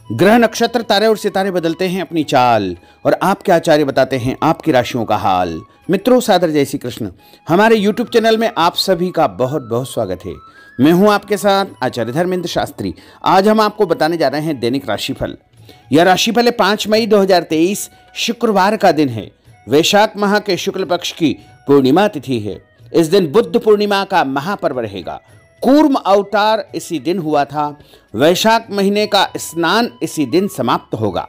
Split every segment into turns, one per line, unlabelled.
ग्रह नक्षत्र तारे और सितारे बदलते हैं अपनी चाल और आपके आचार्य बताते हैं आपकी राशियों का हाल। मित्रों, सादर जय श्री कृष्ण। हमारे YouTube चैनल में आप सभी का बहुत बहुत स्वागत है। मैं हूं आपके साथ आचार्य धर्मेंद्र शास्त्री। आज हम आपको बताने जा रहे हैं दैनिक राशिफल। यह राशिफल है 5 मई 2023 शुक्रवार का दिन है। वैशाख माह के शुक्ल पक्ष की पूर्णिमा तिथि है। इस दिन बुद्ध पूर्णिमा का महापर्व रहेगा। कूर्म अवतार इसी दिन हुआ था। वैशाख महीने का स्नान इसी दिन समाप्त होगा।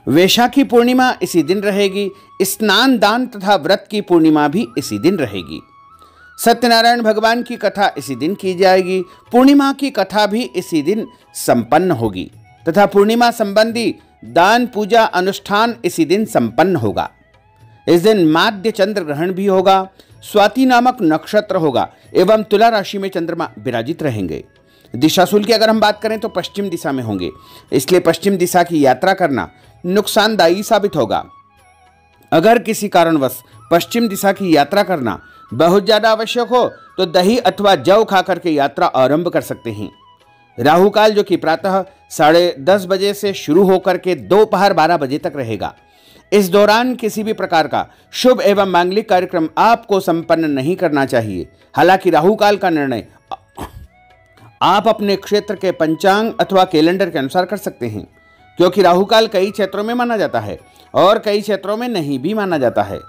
वैशाखी पूर्णिमा इसी दिन रहेगी। स्नान, दान तथा व्रत की पूर्णिमा भी इसी दिन रहेगी। सत्यनारायण भगवान की कथा इसी दिन की जाएगी। पूर्णिमा की कथा भी इसी दिन संपन्न होगी तथा पूर्णिमा संबंधी दान, पूजा, अनुष्ठान इसी दिन संपन्न होगा। इस दिन माध्य चंद्र ग्रहण भी होगा। स्वाति नामक नक्षत्र होगा एवं तुला राशि में चंद्रमा विराजित रहेंगे। दिशाशूल की अगर हम बात करें तो पश्चिम दिशा में होंगे, इसलिए पश्चिम दिशा की यात्रा करना नुकसानदायी साबित होगा। अगर किसी कारणवश पश्चिम दिशा की यात्रा करना बहुत ज्यादा आवश्यक हो तो दही अथवा जौ खाकर के यात्रा आरंभ कर सकते हैं। राहु काल जो कि प्रातः 10:30 बजे से शुरू होकर के दोपहर 12 बजे तक रहेगा। इस दौरान किसी भी प्रकार का शुभ एवं मांगलिक कार्यक्रम आपको संपन्न नहीं करना चाहिए। हालांकि राहु काल का निर्णय आप अपने क्षेत्र के पंचांग अथवा कैलेंडर के अनुसार कर सकते हैं, क्योंकि राहु काल कई क्षेत्रों में माना जाता है और कई क्षेत्रों में नहीं भी माना जाता है।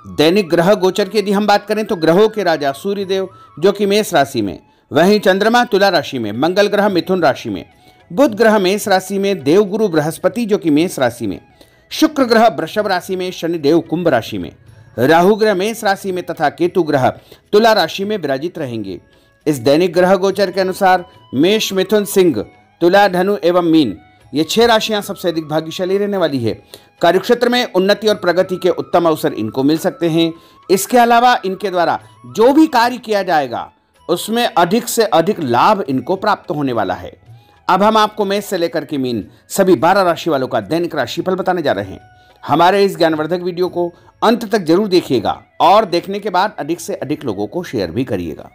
दैनिक ग्रह गोचर की यदि हम बात करें तो ग्रहों के राजा सूर्यदेव जो कि मेष राशि में, वहीं चंद्रमा तुला राशि में, मंगल ग्रह मिथुन राशि में, बुध ग्रह मेष राशि में, देवगुरु बृहस्पति जो कि मेष राशि में, शुक्र ग्रह वृषभ राशि में, शनिदेव कुंभ राशि में, राहु ग्रह मेष राशि में तथा केतु ग्रह तुला राशि में विराजित रहेंगे। इस दैनिक ग्रह गोचर के अनुसार मेष, मिथुन, सिंह, तुला, धनु एवं मीन ये 6 राशियां सबसे अधिक भाग्यशाली रहने वाली है। कार्यक्षेत्र में उन्नति और प्रगति के उत्तम अवसर इनको मिल सकते हैं। इसके अलावा इनके द्वारा जो भी कार्य किया जाएगा उसमें अधिक से अधिक लाभ इनको प्राप्त होने वाला है। अब हम आपको मेष से लेकर के मीन सभी 12 राशि वालों का दैनिक राशिफल बताने जा रहे हैं। हमारे इस ज्ञानवर्धक वीडियो को अंत तक जरूर देखिएगा और देखने के बाद अधिक से अधिक लोगों को शेयर भी करिएगा।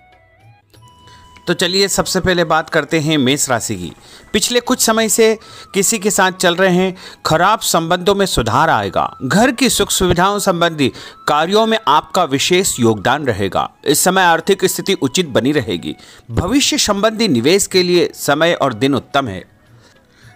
तो चलिए सबसे पहले बात करते हैं मेष राशि की। पिछले कुछ समय से किसी के साथ चल रहे हैं खराब संबंधों में सुधार आएगा। घर की सुख सुविधाओं संबंधी कार्यों में आपका विशेष योगदान रहेगा। इस समय आर्थिक स्थिति उचित बनी रहेगी। भविष्य संबंधी निवेश के लिए समय और दिन उत्तम है।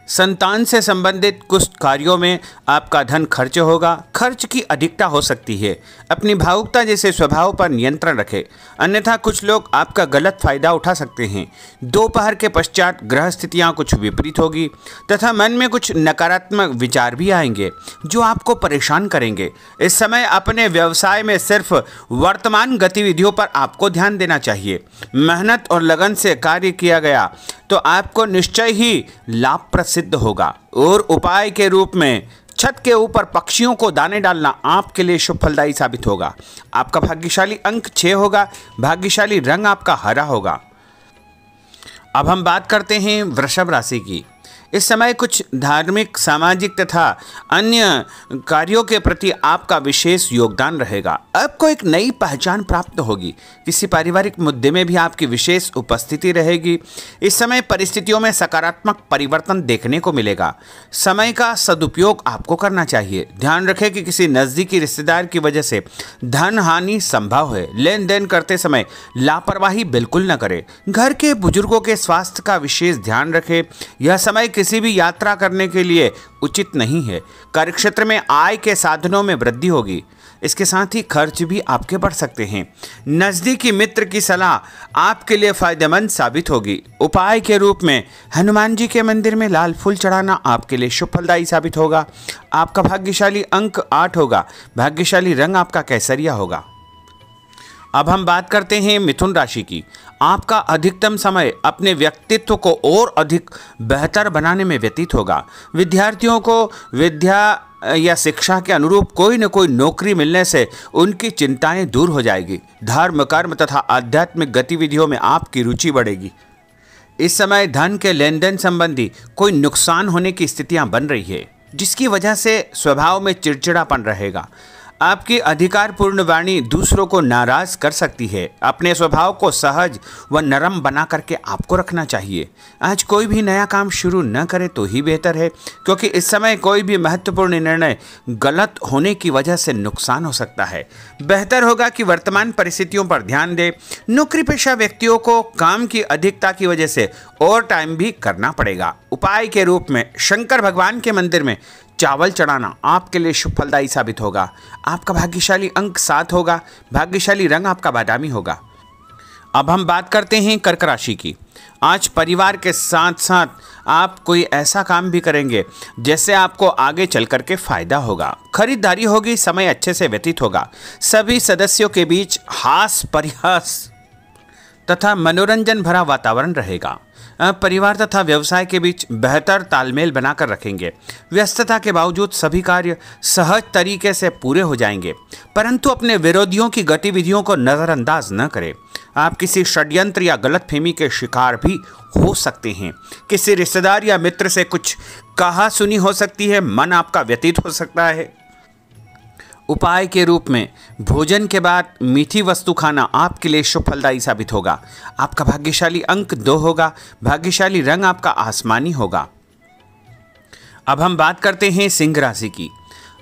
संतान से संबंधित कुछ कार्यों में आपका धन खर्च होगा। खर्च की अधिकता हो सकती है। अपनी भावुकता जैसे स्वभाव पर नियंत्रण रखें, अन्यथा कुछ लोग आपका गलत फायदा उठा सकते हैं। दोपहर के पश्चात ग्रह स्थितियाँ कुछ विपरीत होगी तथा मन में कुछ नकारात्मक विचार भी आएंगे जो आपको परेशान करेंगे। इस समय अपने व्यवसाय में सिर्फ वर्तमान गतिविधियों पर आपको ध्यान देना चाहिए। मेहनत और लगन से कार्य किया गया तो आपको निश्चय ही लाभ सिद्ध होगा। और उपाय के रूप में छत के ऊपर पक्षियों को दाने डालना आपके लिए शुभ फलदायी साबित होगा। आपका भाग्यशाली अंक 6 होगा। भाग्यशाली रंग आपका हरा होगा। अब हम बात करते हैं वृषभ राशि की। इस समय कुछ धार्मिक, सामाजिक तथा अन्य कार्यों के प्रति आपका विशेष योगदान रहेगा। आपको एक नई पहचान प्राप्त होगी। किसी पारिवारिक मुद्दे में भी आपकी विशेष उपस्थिति रहेगी। इस समय परिस्थितियों में सकारात्मक परिवर्तन देखने को मिलेगा। समय का सदुपयोग आपको करना चाहिए। ध्यान रखें कि किसी नज़दीकी रिश्तेदार की वजह से धन हानि संभव है। लेन देन करते समय लापरवाही बिल्कुल न करें। घर के बुजुर्गों के स्वास्थ्य का विशेष ध्यान रखें। यह समय किसी भी यात्रा करने के लिए उचित नहीं है। कार्यक्षेत्र में आय के साधनों में वृद्धि होगी। इसके साथ ही खर्च भी आपके बढ़ सकते हैं। नज़दीकी मित्र की सलाह आपके लिए फायदेमंद साबित होगी। उपाय के रूप में हनुमान जी के मंदिर में लाल फूल चढ़ाना आपके लिए शुभ फलदायी साबित होगा। आपका भाग्यशाली अंक 8 होगा। भाग्यशाली रंग आपका केसरिया होगा। अब हम बात करते हैं मिथुन राशि की। आपका अधिकतम समय अपने व्यक्तित्व को और अधिक बेहतर बनाने में व्यतीत होगा। विद्यार्थियों को विद्या या शिक्षा के अनुरूप कोई न कोई नौकरी मिलने से उनकी चिंताएं दूर हो जाएगी। धर्म, कर्म तथा आध्यात्मिक गतिविधियों में आपकी रुचि बढ़ेगी। इस समय धन के लेन देन संबंधी कोई नुकसान होने की स्थितियां बन रही है, जिसकी वजह से स्वभाव में चिड़चिड़ापन रहेगा। आपकी अधिकारपूर्ण वाणी दूसरों को नाराज कर सकती है। अपने स्वभाव को सहज व नरम बना करके आपको रखना चाहिए। आज कोई भी नया काम शुरू न करे तो ही बेहतर है, क्योंकि इस समय कोई भी महत्वपूर्ण निर्णय गलत होने की वजह से नुकसान हो सकता है। बेहतर होगा कि वर्तमान परिस्थितियों पर ध्यान दें। नौकरी पेशा व्यक्तियों को काम की अधिकता की वजह से ओवर टाइम भी करना पड़ेगा। उपाय के रूप में शंकर भगवान के मंदिर में चावल चढ़ाना आपके लिए शुभ फलदायी साबित होगा। आपका भाग्यशाली अंक 7 होगा। भाग्यशाली रंग आपका बादामी होगा। अब हम बात करते हैं कर्क राशि की। आज परिवार के साथ साथ आप कोई ऐसा काम भी करेंगे जिससे आपको आगे चल करके फायदा होगा। खरीदारी होगी, समय अच्छे से व्यतीत होगा। सभी सदस्यों के बीच हास परिहास तथा मनोरंजन भरा वातावरण रहेगा। परिवार तथा व्यवसाय के बीच बेहतर तालमेल बनाकर रखेंगे। व्यस्तता के बावजूद सभी कार्य सहज तरीके से पूरे हो जाएंगे, परंतु अपने विरोधियों की गतिविधियों को नज़रअंदाज न करें। आप किसी षड्यंत्र या गलतफहमी के शिकार भी हो सकते हैं। किसी रिश्तेदार या मित्र से कुछ कहा सुनी हो सकती है। मन आपका व्यतीत हो सकता है। उपाय के रूप में भोजन के बाद मीठी वस्तु खाना आपके लिए शुभ फलदायी साबित होगा। आपका भाग्यशाली अंक 2 होगा। भाग्यशाली रंग आपका आसमानी होगा। अब हम बात करते हैं सिंह राशि की।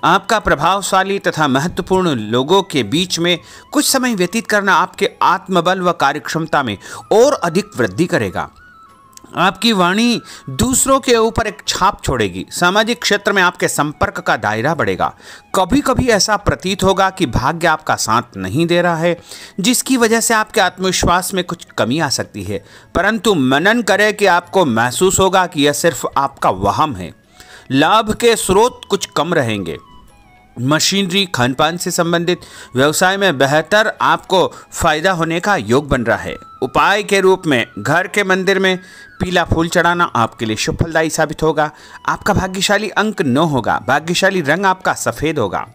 आपका प्रभावशाली तथा महत्वपूर्ण लोगों के बीच में कुछ समय व्यतीत करना आपके आत्मबल व कार्यक्षमता में और अधिक वृद्धि करेगा। आपकी वाणी दूसरों के ऊपर एक छाप छोड़ेगी। सामाजिक क्षेत्र में आपके संपर्क का दायरा बढ़ेगा। कभी कभी ऐसा प्रतीत होगा कि भाग्य आपका साथ नहीं दे रहा है, जिसकी वजह से आपके आत्मविश्वास में कुछ कमी आ सकती है, परंतु मनन करें कि आपको महसूस होगा कि यह सिर्फ आपका वहम है। लाभ के स्रोत कुछ कम रहेंगे। मशीनरी खानपान से संबंधित व्यवसाय में बेहतर आपको फायदा होने का योग बन रहा है। उपाय के रूप में घर के मंदिर में पीला फूल चढ़ाना आपके लिए शुभ फलदायी साबित होगा। आपका भाग्यशाली अंक 9 होगा। भाग्यशाली रंग आपका सफेद होगा।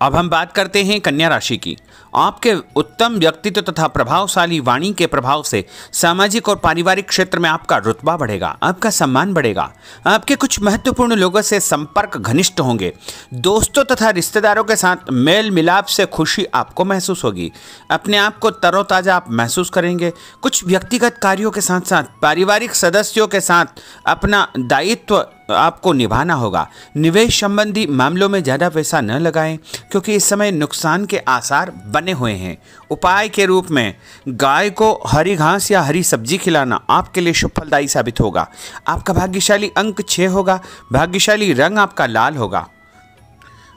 अब हम बात करते हैं कन्या राशि की। आपके उत्तम व्यक्तित्व तथा प्रभावशाली वाणी के प्रभाव से सामाजिक और पारिवारिक क्षेत्र में आपका रुतबा बढ़ेगा, आपका सम्मान बढ़ेगा। आपके कुछ महत्वपूर्ण लोगों से संपर्क घनिष्ठ होंगे। दोस्तों तथा रिश्तेदारों के साथ मेल मिलाप से खुशी आपको महसूस होगी। अपने आप को तरोताजा आप महसूस करेंगे। कुछ व्यक्तिगत कार्यों के साथ साथ पारिवारिक सदस्यों के साथ अपना दायित्व आपको निभाना होगा। निवेश संबंधी मामलों में ज़्यादा पैसा न लगाएं, क्योंकि इस समय नुकसान के आसार बने हुए हैं। उपाय के रूप में गाय को हरी घास या हरी सब्जी खिलाना आपके लिए शुभ फलदायी साबित होगा। आपका भाग्यशाली अंक 6 होगा। भाग्यशाली रंग आपका लाल होगा।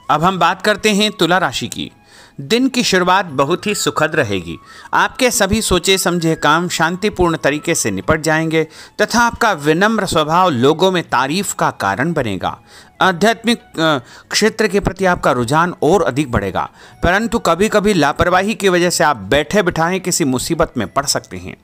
अब हम बात करते हैं तुला राशि की। दिन की शुरुआत बहुत ही सुखद रहेगी। आपके सभी सोचे समझे काम शांतिपूर्ण तरीके से निपट जाएंगे तथा आपका विनम्र स्वभाव लोगों में तारीफ का कारण बनेगा। आध्यात्मिक क्षेत्र के प्रति आपका रुझान और अधिक बढ़ेगा, परंतु कभी कभी लापरवाही की वजह से आप बैठे बिठाए किसी मुसीबत में पड़ सकते हैं।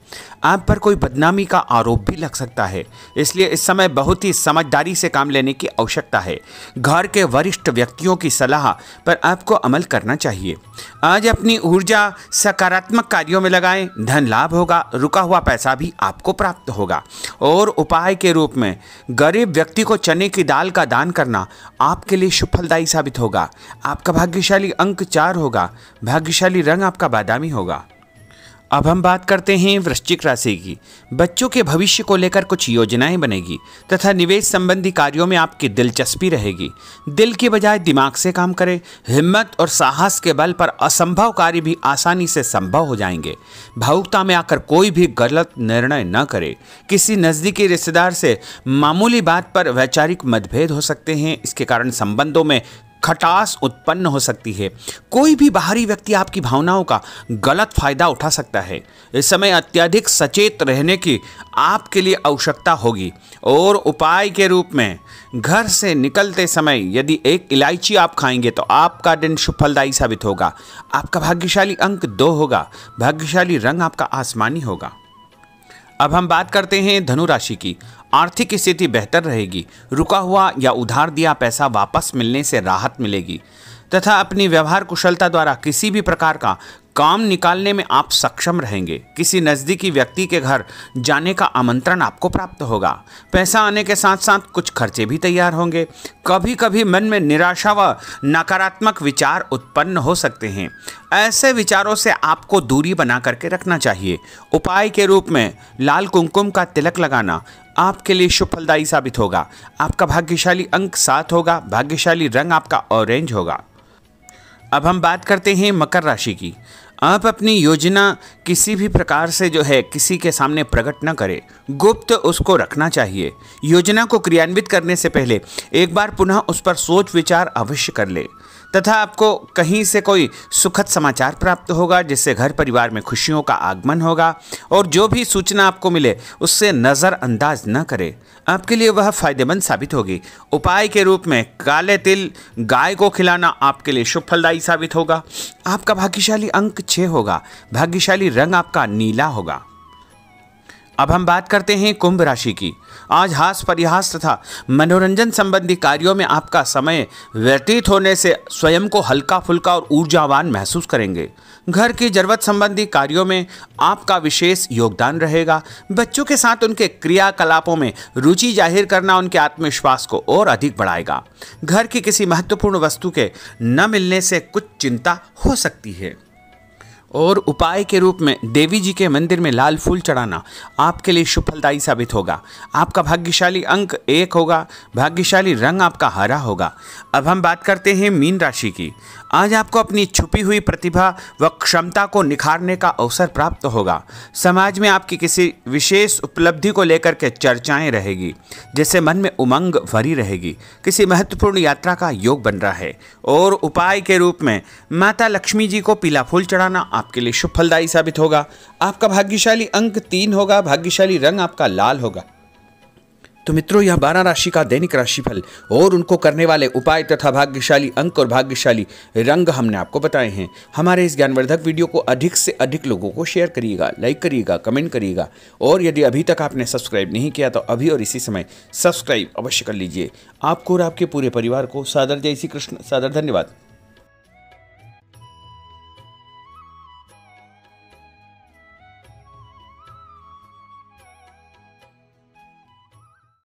आप पर कोई बदनामी का आरोप भी लग सकता है, इसलिए इस समय बहुत ही समझदारी से काम लेने की आवश्यकता है। घर के वरिष्ठ व्यक्तियों की सलाह पर आपको अमल करना चाहिए। आज अपनी ऊर्जा सकारात्मक कार्यों में लगाएं। धन लाभ होगा। रुका हुआ पैसा भी आपको प्राप्त होगा। और उपाय के रूप में गरीब व्यक्ति को चने की दाल का दान करना आपके लिए शुभ फलदायी साबित होगा। आपका भाग्यशाली अंक 4 होगा। भाग्यशाली रंग आपका बादामी होगा। अब हम बात करते हैं वृश्चिक राशि की। बच्चों के भविष्य को लेकर कुछ योजनाएं बनेगी तथा निवेश संबंधी कार्यों में आपकी दिलचस्पी रहेगी। दिल की बजाय दिमाग से काम करें। हिम्मत और साहस के बल पर असंभव कार्य भी आसानी से संभव हो जाएंगे। भावुकता में आकर कोई भी गलत निर्णय न करें। किसी नज़दीकी रिश्तेदार से मामूली बात पर वैचारिक मतभेद हो सकते हैं। इसके कारण संबंधों में खटास उत्पन्न हो सकती है। कोई भी बाहरी व्यक्ति आपकी भावनाओं का गलत फायदा उठा सकता है। इस समय अत्यधिक सचेत रहने की आपके लिए आवश्यकता होगी। और उपाय के रूप में घर से निकलते समय यदि एक इलायची आप खाएंगे तो आपका दिन शुभ फलदायी साबित होगा। आपका भाग्यशाली अंक 2 होगा। भाग्यशाली रंग आपका आसमानी होगा। अब हम बात करते हैं धनु राशि की। आर्थिक स्थिति बेहतर रहेगी। रुका हुआ या उधार दिया पैसा वापस मिलने से राहत मिलेगी तथा अपनी व्यवहार कुशलता द्वारा किसी भी प्रकार का काम निकालने में आप सक्षम रहेंगे। किसी नज़दीकी व्यक्ति के घर जाने का आमंत्रण आपको प्राप्त होगा। पैसा आने के साथ साथ कुछ खर्चे भी तैयार होंगे। कभी कभी मन में निराशा व नकारात्मक विचार उत्पन्न हो सकते हैं। ऐसे विचारों से आपको दूरी बना करके रखना चाहिए। उपाय के रूप में लाल कुमकुम का तिलक लगाना आपके लिए शुभ फलदायी साबित होगा। आपका भाग्यशाली अंक 7 होगा। भाग्यशाली रंग आपका ऑरेंज होगा। अब हम बात करते हैं मकर राशि की। आप अपनी योजना किसी भी प्रकार से किसी के सामने प्रकट न करें, गुप्त उसको रखना चाहिए। योजना को क्रियान्वित करने से पहले एक बार पुनः उस पर सोच विचार अवश्य कर ले तथा आपको कहीं से कोई सुखद समाचार प्राप्त होगा, जिससे घर परिवार में खुशियों का आगमन होगा। और जो भी सूचना आपको मिले उससे नज़रअंदाज न करें, आपके लिए वह फायदेमंद साबित होगी। उपाय के रूप में काले तिल गाय को खिलाना आपके लिए शुभ फलदायी साबित होगा। आपका भाग्यशाली अंक 6 होगा। भाग्यशाली रंग आपका नीला होगा। अब हम बात करते हैं कुंभ राशि की। आज हास परिहास तथा मनोरंजन संबंधी कार्यों में आपका समय व्यतीत होने से स्वयं को हल्का फुल्का और ऊर्जावान महसूस करेंगे। घर की जरूरत संबंधी कार्यों में आपका विशेष योगदान रहेगा। बच्चों के साथ उनके क्रियाकलापों में रुचि जाहिर करना उनके आत्मविश्वास को और अधिक बढ़ाएगा। घर की किसी महत्वपूर्ण वस्तु के न मिलने से कुछ चिंता हो सकती है। और उपाय के रूप में देवी जी के मंदिर में लाल फूल चढ़ाना आपके लिए शुभ फलदायी साबित होगा। आपका भाग्यशाली अंक 1 होगा। भाग्यशाली रंग आपका हरा होगा। अब हम बात करते हैं मीन राशि की। आज आपको अपनी छुपी हुई प्रतिभा व क्षमता को निखारने का अवसर प्राप्त होगा। समाज में आपकी किसी विशेष उपलब्धि को लेकर के चर्चाएं रहेगी, जिससे मन में उमंग भरी रहेगी। किसी महत्वपूर्ण यात्रा का योग बन रहा है। और उपाय के रूप में माता लक्ष्मी जी को पीला फूल चढ़ाना आपके लिए शुभ फलदायी साबित होगा। आपका भाग्यशाली अंक 3 होगा। भाग्यशाली रंग आपका लाल होगा। तो मित्रों, यह 12 राशि का दैनिक राशिफल और उनको करने वाले उपाय तथा भाग्यशाली अंक और भाग्यशाली रंग हमने आपको बताए हैं। हमारे इस ज्ञानवर्धक वीडियो को अधिक से अधिक लोगों को शेयर करिएगा, लाइक करिएगा, कमेंट करिएगा। और यदि अभी तक आपने सब्सक्राइब नहीं किया तो अभी और इसी समय सब्सक्राइब अवश्य कर लीजिए। आपको और आपके पूरे परिवार को सादर जय श्री कृष्ण, सादर धन्यवाद।